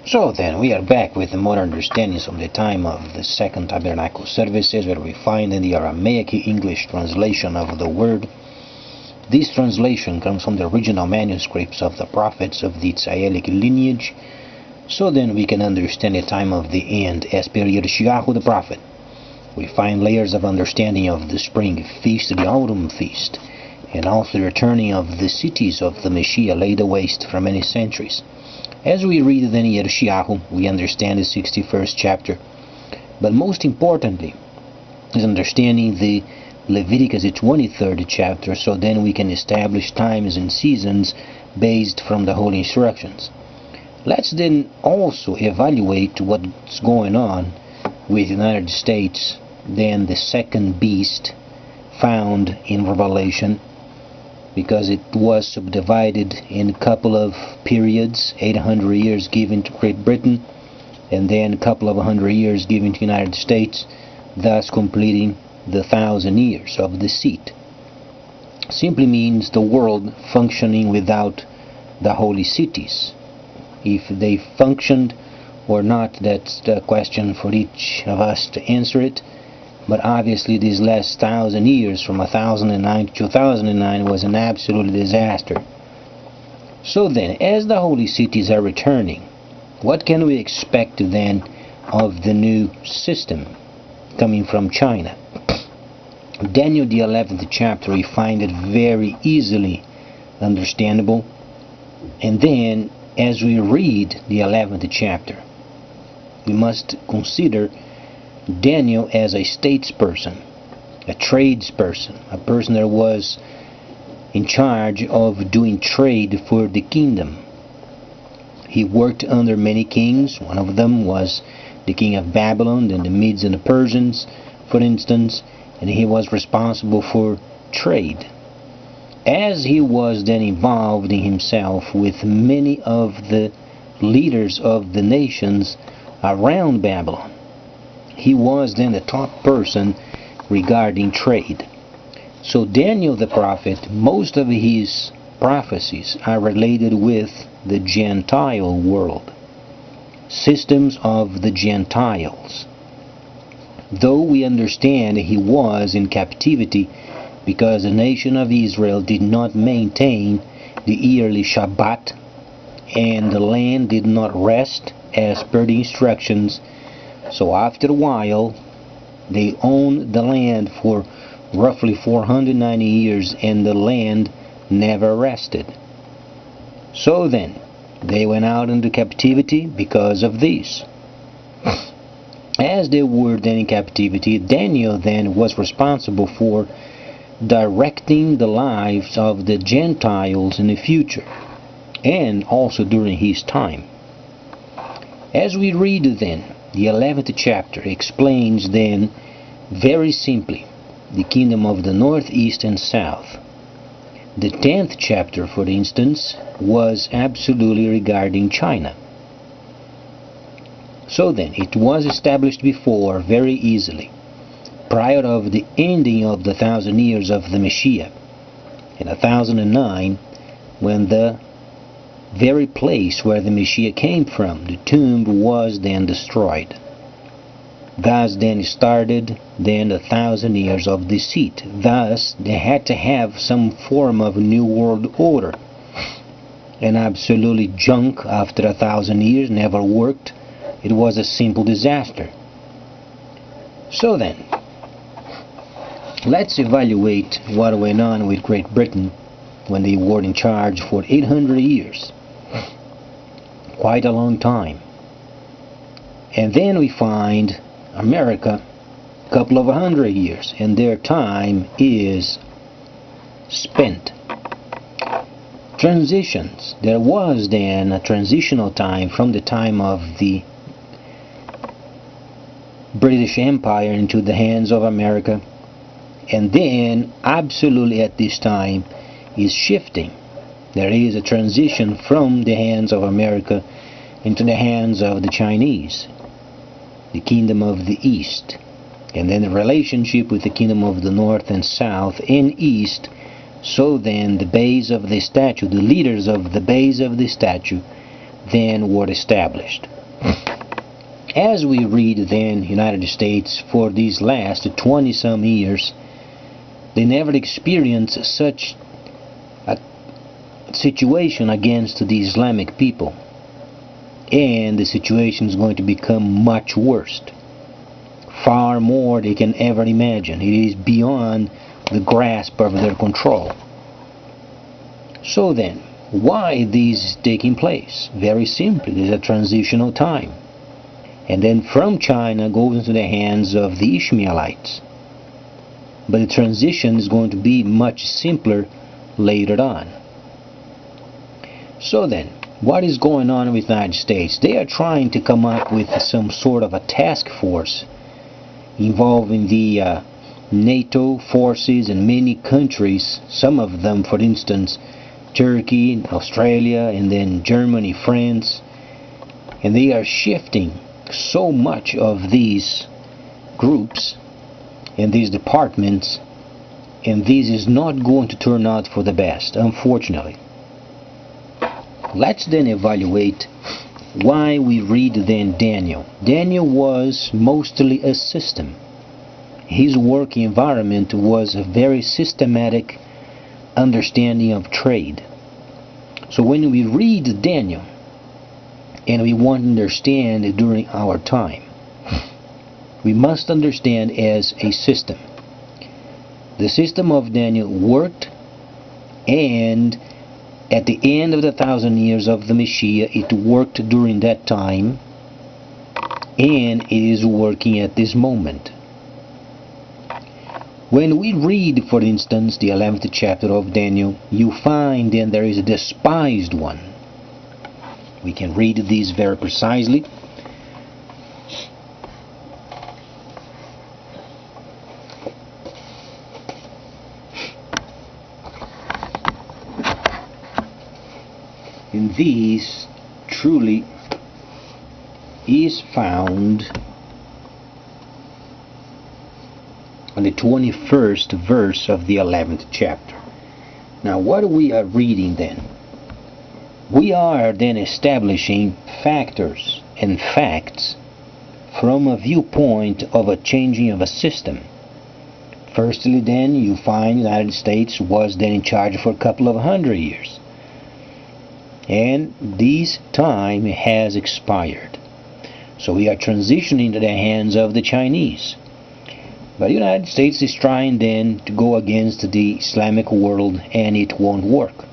So then, we are back with the modern understandings of the time of the Second Tabernacle services, where we find in the Aramaic English translation of the word. This translation comes from the original manuscripts of the prophets of the Israelic lineage, so then we can understand the time of the end as per Yirmiyahu the prophet. We find layers of understanding of the spring feast, the autumn feast, and also the returning of the cities of the Messiah laid waste for many centuries. As we read then Yirmiyahu, we understand the 61st chapter, but most importantly is understanding the Leviticus, the 23rd chapter, so then we can establish times and seasons based from the holy instructions. Let's then also evaluate what's going on with the United States, then the second beast found in Revelation, because it was subdivided in a couple of periods, 800 years given to Great Britain, and then a couple of 100 years given to the United States, thus completing the 1,000 years of the seat. Simply means the world functioning without the holy cities. If they functioned or not, that's the question for each of us to answer it. But obviously these last 1,000 years, from 1009 to 2009, was an absolute disaster. So then, as the holy cities are returning, what can we expect then of the new system coming from China? Daniel the 11th chapter, we find it very easily understandable. And then, as we read the 11th chapter, we must consider Daniel as a statesperson, a tradesperson, a person that was in charge of doing trade for the kingdom. He worked under many kings. One of them was the king of Babylon, and the Medes and the Persians, for instance, and he was responsible for trade. As he was then involved in himself with many of the leaders of the nations around Babylon, he was then the top person regarding trade. So Daniel the prophet, most of his prophecies are related with the Gentile world, systems of the Gentiles. Though we understand he was in captivity because the nation of Israel did not maintain the yearly Shabbat, and the land did not rest as per the instructions. So after a while, they owned the land for roughly 490 years, and the land never rested. So then, they went out into captivity because of this. As they were then in captivity, Daniel then was responsible for directing the lives of the Gentiles in the future, and also during his time. As we read then, the 11th chapter explains then very simply the kingdom of the north, east, and south. The 10th chapter, for instance, was absolutely regarding China. So then, it was established before very easily, prior of the ending of the 1,000 years of the Messiah, in 1009, when the very place where the Messiah came from, the tomb, was then destroyed. Thus then started then the 1,000 years of deceit. Thus they had to have some form of new world order. And absolutely junk after 1,000 years never worked. It was a simple disaster. So then, let's evaluate what went on with Great Britain when they were in charge for 800 years. Quite a long time. And then we find America a couple of 100 years, and their time is spent. Transitions. There was then a transitional time from the time of the British Empire into the hands of America, and then absolutely at this time is shifting. There is a transition from the hands of America into the hands of the Chinese, the kingdom of the East, and then the relationship with the kingdom of the North and South and East. So then the base of the statue, the leaders of the base of the statue, then were established. As we read then, United States for these last 20 some years, they never experienced such a situation against the Islamic people, and the situation is going to become much worse, far more they can ever imagine. It is beyond the grasp of their control. So then, why this is taking place? Very simply, there's a transitional time, and then from China goes into the hands of the Ishmaelites. But the transition is going to be much simpler later on. So then, what is going on with the United States? They are trying to come up with some sort of a task force involving the NATO forces and many countries, some of them, for instance, Turkey, Australia, and then Germany, France, and they are shifting so much of these groups and these departments, and this is not going to turn out for the best, unfortunately. Let's then evaluate why we read then Daniel. Daniel was mostly a system. His work environment was a very systematic understanding of trade. So when we read Daniel and we want to understand during our time, we must understand as a system. The system of Daniel worked, and at the end of the 1,000 years of the Messiah, it worked during that time, and it is working at this moment. When we read, for instance, the 11th chapter of Daniel, you find then there is a despised one. We can read this very precisely. And this truly is found on the 21st verse of the 11th chapter. Now, what we are reading then? We are then establishing factors and facts from a viewpoint of a changing of a system. Firstly, then, you find the United States was then in charge for a couple of 100 years. And this time has expired. So we are transitioning to the hands of the Chinese. But the United States is trying then to go against the Islamic world, and it won't work.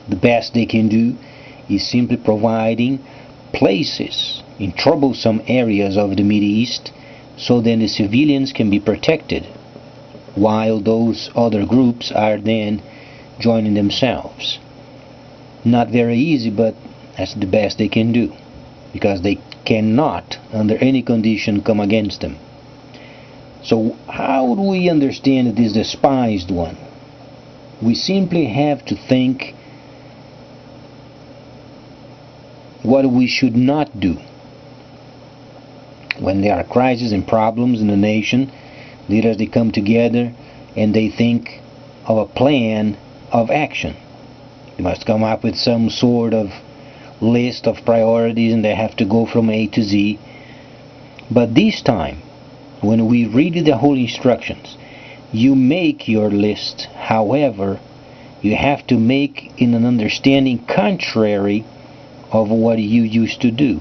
The best they can do is simply providing places in troublesome areas of the Middle East, so then the civilians can be protected, while those other groups are then joining themselves. Not very easy, but that's the best they can do, because they cannot under any condition come against them. So how do we understand this despised one? We simply have to think what we should not do. When there are crises and problems in the nation, leaders, they come together and they think of a plan of action. They must come up with some sort of list of priorities, and they have to go from A to Z. But this time, when we read the whole instructions, you make your list. However, you have to make in an understanding contrary of what you used to do.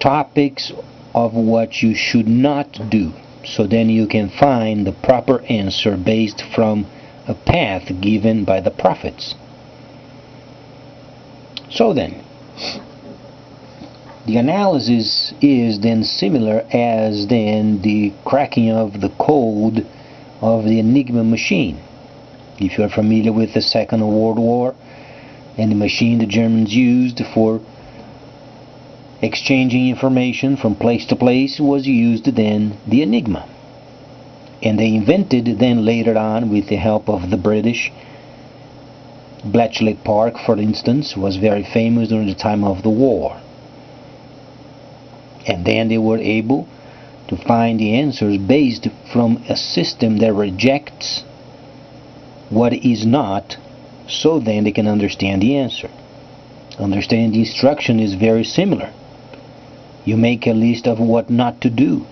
Topics of what you should not do. So then you can find the proper answer based from a path given by the prophets. So then, the analysis is then similar as then the cracking of the code of the Enigma machine. If you are familiar with the Second World War and the machine the Germans used for exchanging information from place to place, was used then the Enigma. And they invented then later on, with the help of the British, Bletchley Park, for instance, was very famous during the time of the war. And then they were able to find the answers based from a system that rejects what is not, so then they can understand the answer. Understanding the instruction is very similar. You make a list of what not to do.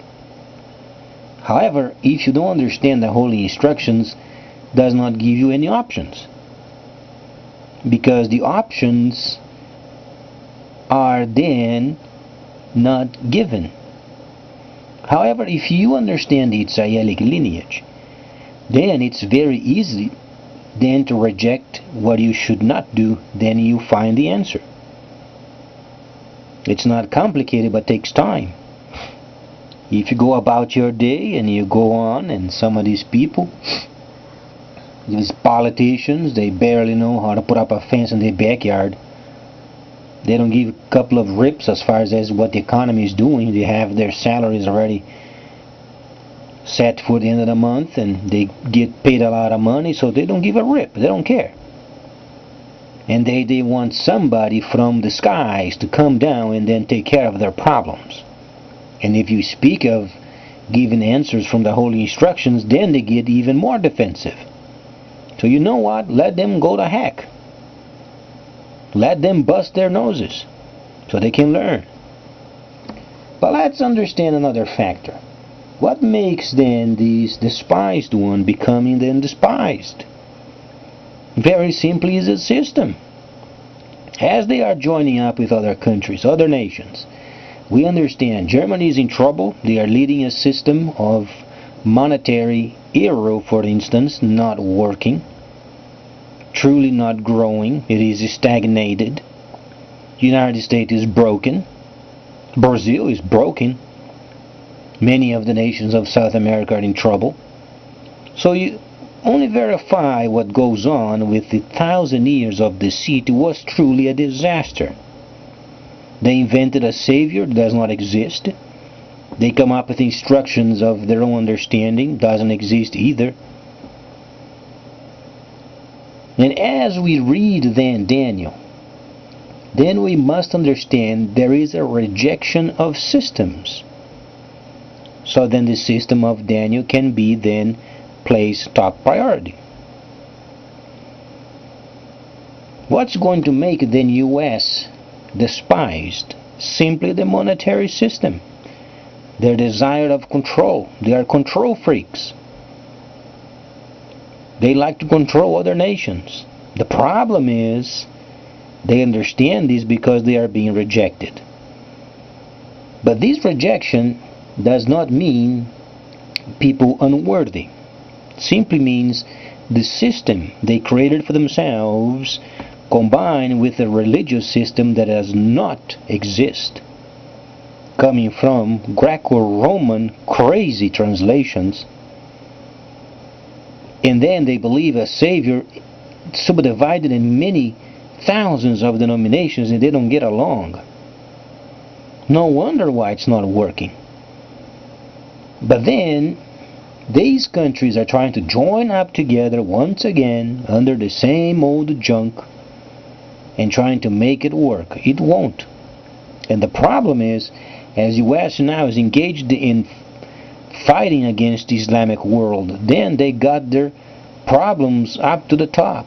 However, if you don't understand the holy instructions, does not give you any options. Because the options are then not given. However, if you understand the Israelic lineage, then it's very easy then to reject what you should not do, then you find the answer. It's not complicated, but takes time. If you go about your day and you go on, and some of these people, these politicians, they barely know how to put up a fence in their backyard. They don't give a couple of rips as far as what the economy is doing. They have their salaries already set for the end of the month, and they get paid a lot of money, so they don't give a rip. They don't care. And they want somebody from the skies to come down and then take care of their problems. And if you speak of giving answers from the holy instructions, then they get even more defensive. So you know what? Let them go to heck. Let them bust their noses so they can learn. But let's understand another factor. What makes then these despised one becoming then despised? Very simply is a system. As they are joining up with other countries, other nations, we understand Germany is in trouble. They are leading a system of monetary euro, for instance, not working, truly not growing. It is stagnated. United States is broken. Brazil is broken. Many of the nations of South America are in trouble. So you only verify what goes on with the 1,000 years of deceit was truly a disaster. They invented a savior that does not exist. They come up with instructions of their own understanding, doesn't exist either. And as we read then Daniel, then we must understand there is a rejection of systems. So then the system of Daniel can be then placed top priority. What's going to make the U.S. despised? Simply the monetary system. Their desire of control. They are control freaks. They like to control other nations. The problem is they understand this because they are being rejected. But this rejection does not mean people unworthy. It simply means the system they created for themselves combined with a religious system that does not exist, coming from Greco-Roman crazy translations, and then they believe a savior subdivided in many thousands of denominations, and they don't get along. No wonder why it's not working. But then these countries are trying to join up together once again under the same old junk and trying to make it work. It won't. And the problem is, as U.S. now is engaged in fighting against the Islamic world, then they got their problems up to the top.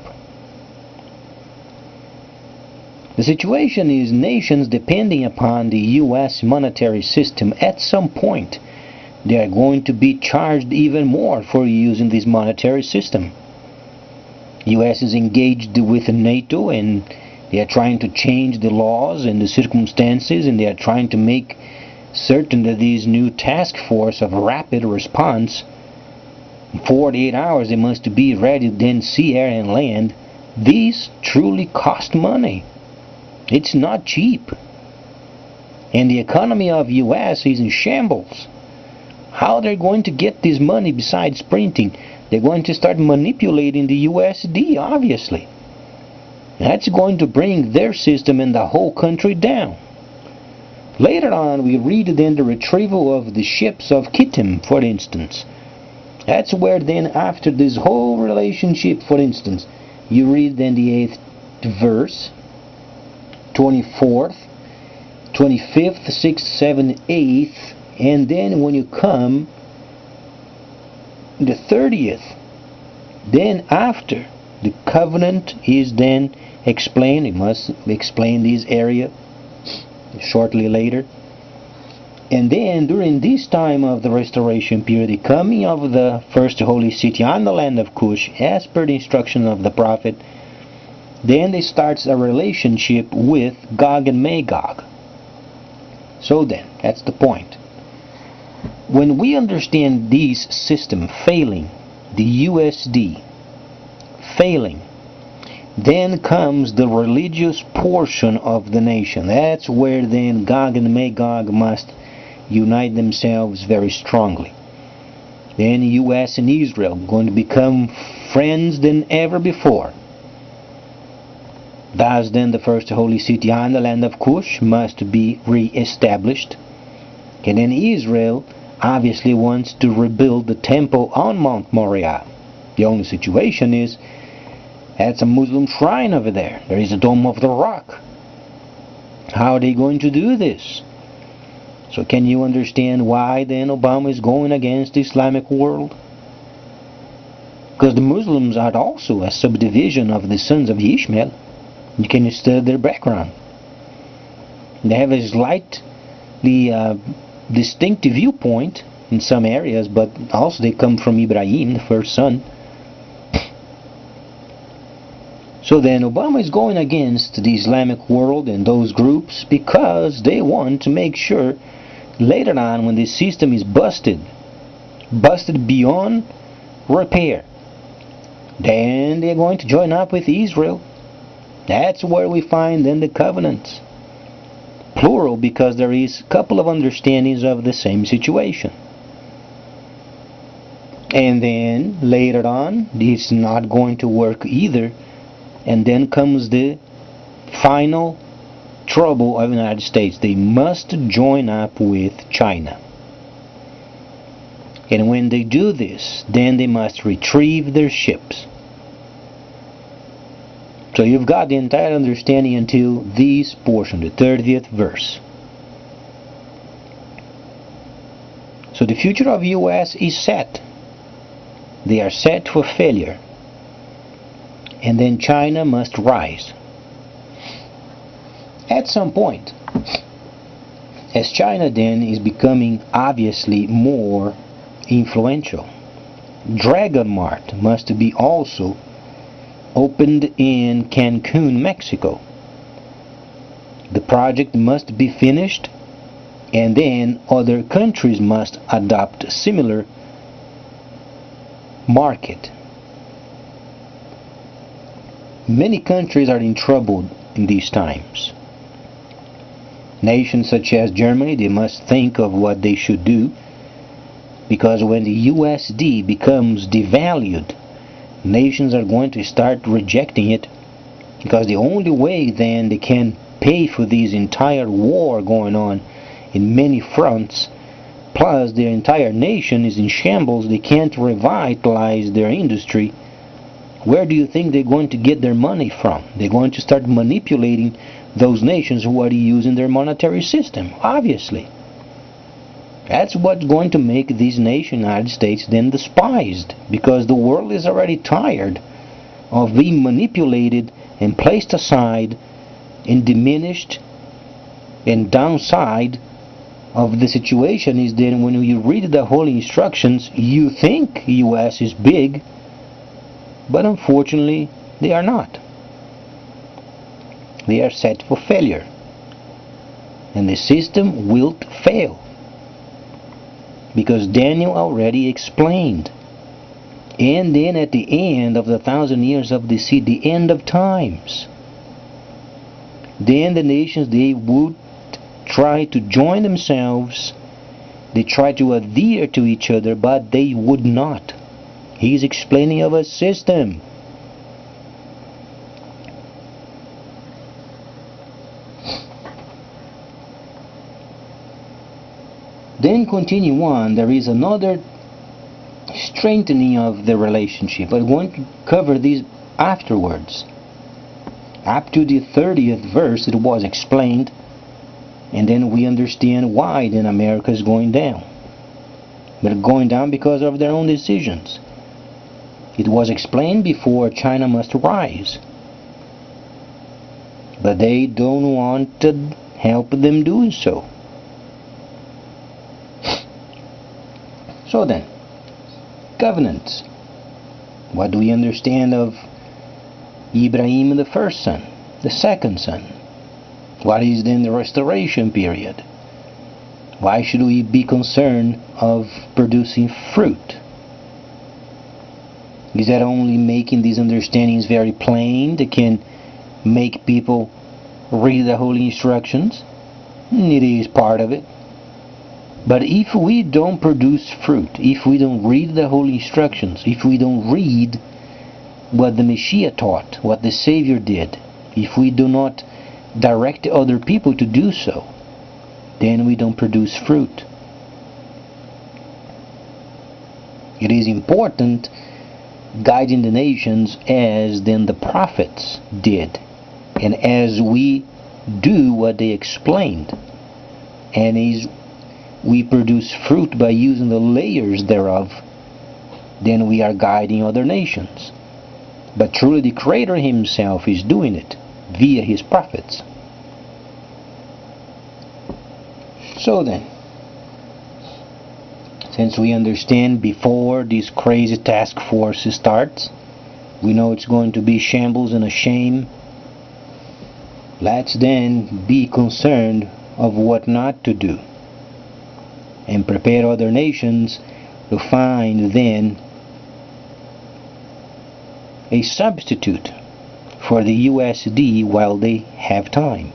The situation is nations depending upon the U.S. monetary system at some point they are going to be charged even more for using this monetary system. U.S. is engaged with NATO, and they are trying to change the laws and the circumstances, and they are trying to make certain that these new task force of rapid response, 48 hours they must be ready, then sea, air, and land. These truly cost money. It's not cheap. And the economy of U.S. is in shambles. How they're going to get this money besides printing? They're going to start manipulating the USD, obviously. That's going to bring their system and the whole country down. Later on, we read then the retrieval of the ships of Kittim, for instance. That's where then after this whole relationship, for instance, you read then the 8th verse, 24th, 25th, 6th, 7th, 8th, and then when you come the 30th, then after The covenant is then explained. He must explain this area shortly later. And then during this time of the restoration period, the coming of the first holy city on the land of Cush, as per the instruction of the prophet, then they starts a relationship with Gog and Magog. So then, that's the point. When we understand this system failing, the USD failing, then comes the religious portion of the nation. That's where then Gog and Magog must unite themselves very strongly. Then US and Israel going to become friends than ever before. Thus then the first holy city on the land of Cush must be re-established. And then Israel obviously wants to rebuild the temple on Mount Moriah. The only situation is that's a Muslim shrine over there. There is a Dome of the Rock. How are they going to do this? So can you understand why then Obama is going against the Islamic world? Because the Muslims are also a subdivision of the sons of Ishmael. You can study their background. They have a slightly distinctive viewpoint in some areas, but also they come from Ibrahim, the first son. So then Obama is going against the Islamic world and those groups because they want to make sure later on when the system is busted beyond repair, then they're going to join up with Israel. That's where we find then the covenants. Plural, because there is a couple of understandings of the same situation. And then later on, it's not going to work either. And then comes the final trouble of the United States. They must join up with China. And when they do this, then they must retrieve their ships. So you've got the entire understanding until this portion, the 30th verse. So the future of US is set. They are set for failure. And then China must rise. At some point, as China then is becoming obviously more influential, Dragon Mart must be also opened in Cancun, Mexico. The project must be finished, and then other countries must adopt a similar market. Many countries are in trouble in these times. Nations such as Germany, they must think of what they should do, because when the USD becomes devalued, nations are going to start rejecting it, because the only way then they can pay for this entire war going on in many fronts, plus their entire nation is in shambles, they can't revitalize their industry. Where do you think they're going to get their money from? They're going to start manipulating those nations who are using their monetary system, obviously. That's what's going to make this nation, United States, then despised, because the world is already tired of being manipulated and placed aside and diminished, and downside of the situation is then when you read the holy instructions, you think US is big, but unfortunately they are not. They are set for failure, and the system will fail, because Daniel already explained. And then at the end of the 1,000 years of the sea, the end of times, then the nations, they would try to join themselves, they try to adhere to each other, but they would not. He's explaining of a system. Then continue on, there is another strengthening of the relationship. I want to cover these afterwards. Up to the 30th verse it was explained, and then we understand why then America is going down. They're going down because of their own decisions. It was explained before, China must rise. But they don't want to help them doing so. So then, covenants. What do we understand of Ibrahim, the first son, the second son? What is then the restoration period? Why should we be concerned of producing fruit? Is that only making these understandings very plain that can make people read the holy instructions? It is part of it. But if we don't produce fruit, if we don't read the holy instructions, if we don't read what the Messiah taught, what the Savior did, if we do not direct other people to do so, then we don't produce fruit. It is important guiding the nations as then the prophets did, and as we do what they explained, and as we produce fruit by using the layers thereof, then we are guiding other nations. But truly the Creator Himself is doing it via His prophets. So then, since we understand before this crazy task force starts, we know it's going to be shambles and a shame, let's then be concerned of what not to do, and prepare other nations to find then a substitute for the USD while they have time.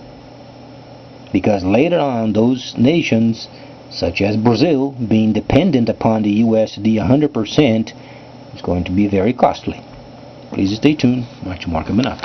Because later on, those nations, such as Brazil, being dependent upon the USD 100%, is going to be very costly. Please stay tuned. Much more coming up.